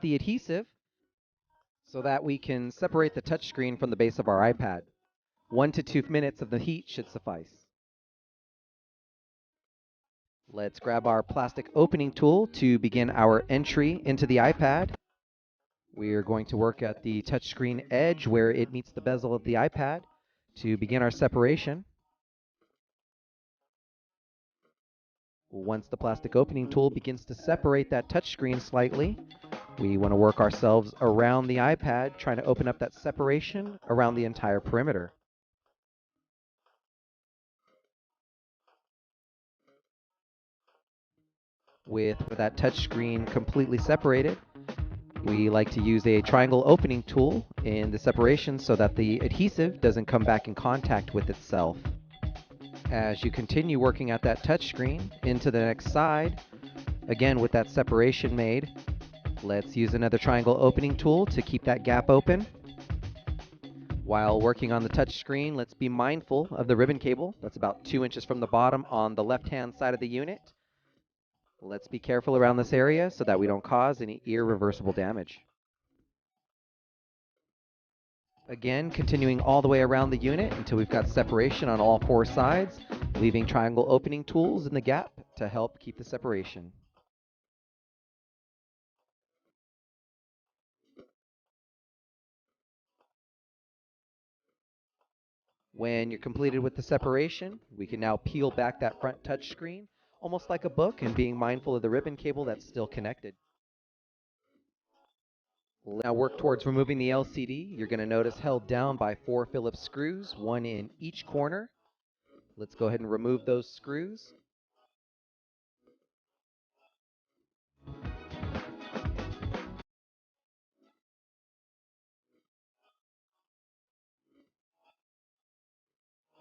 the adhesive so that we can separate the touchscreen from the base of our iPad. 1 to 2 minutes of the heat should suffice. Let's grab our plastic opening tool to begin our entry into the iPad. We are going to work at the touchscreen edge where it meets the bezel of the iPad to begin our separation. Once the plastic opening tool begins to separate that touchscreen slightly, we want to work ourselves around the iPad, trying to open up that separation around the entire perimeter. With that touchscreen completely separated, we like to use a triangle opening tool in the separation so that the adhesive doesn't come back in contact with itself. As you continue working at that touchscreen into the next side, again with that separation made, let's use another triangle opening tool to keep that gap open. While working on the touchscreen, let's be mindful of the ribbon cable that's about 2 inches from the bottom on the left-hand side of the unit. Let's be careful around this area so that we don't cause any irreversible damage. Again, continuing all the way around the unit until we've got separation on all 4 sides, leaving triangle opening tools in the gap to help keep the separation. When you're completed with the separation, we can now peel back that front touchscreen, almost like a book, and being mindful of the ribbon cable that's still connected. We'll now work towards removing the LCD. You're going to notice held down by 4 Phillips screws, 1 in each corner. Let's go ahead and remove those screws.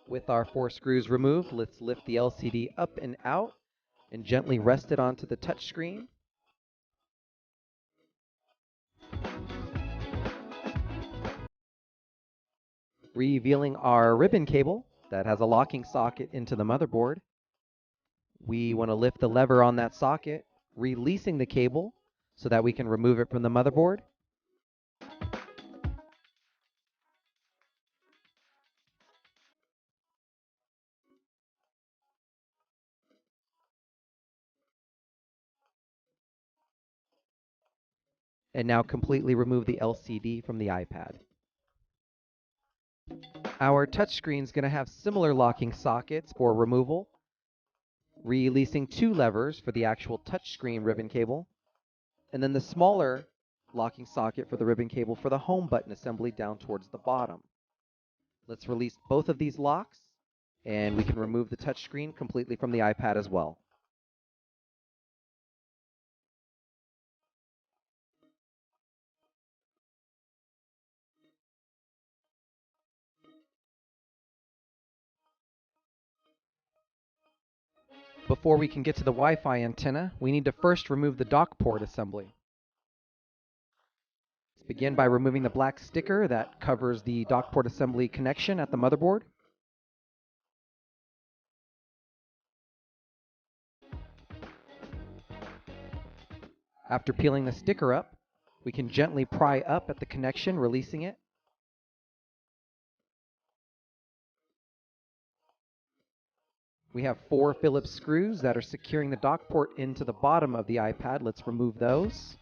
With our 4 screws removed, let's lift the LCD up and out and gently rest it onto the touchscreen. Revealing our ribbon cable that has a locking socket into the motherboard. We want to lift the lever on that socket, releasing the cable so that we can remove it from the motherboard. And now completely remove the LCD from the iPad. Our touchscreen is going to have similar locking sockets for removal, releasing 2 levers for the actual touchscreen ribbon cable, and then the smaller locking socket for the ribbon cable for the home button assembly down towards the bottom. Let's release both of these locks, and we can remove the touchscreen completely from the iPad as well. Before we can get to the Wi-Fi antenna, we need to first remove the dock port assembly. Let's begin by removing the black sticker that covers the dock port assembly connection at the motherboard. After peeling the sticker up, we can gently pry up at the connection, releasing it. We have 4 Phillips screws that are securing the dock port into the bottom of the iPad. Let's remove those.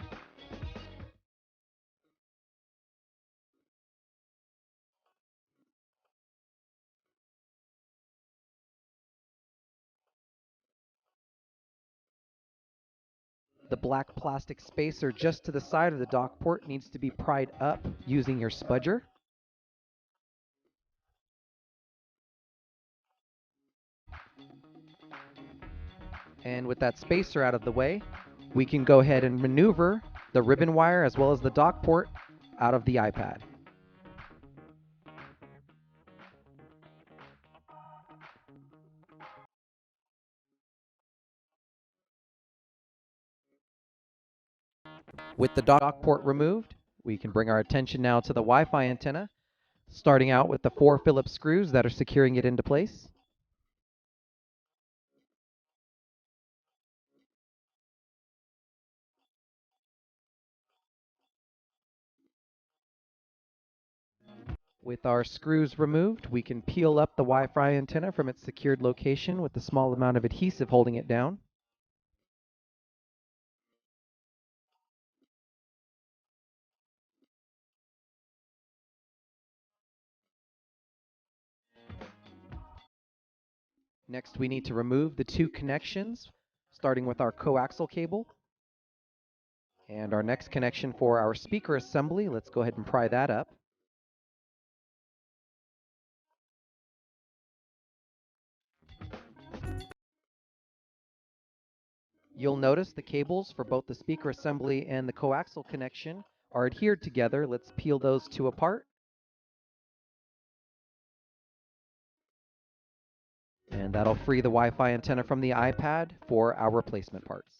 The black plastic spacer just to the side of the dock port needs to be pried up using your spudger. And with that spacer out of the way, we can go ahead and maneuver the ribbon wire as well as the dock port out of the iPad. With the dock port removed, we can bring our attention now to the Wi-Fi antenna, starting out with the 4 Phillips screws that are securing it into place. With our screws removed, we can peel up the Wi-Fi antenna from its secured location with a small amount of adhesive holding it down. Next, we need to remove the two connections, starting with our coaxial cable. And our next connection for our speaker assembly, let's go ahead and pry that up. You'll notice the cables for both the speaker assembly and the coaxial connection are adhered together. Let's peel those two apart. And that'll free the Wi-Fi antenna from the iPad for our replacement parts.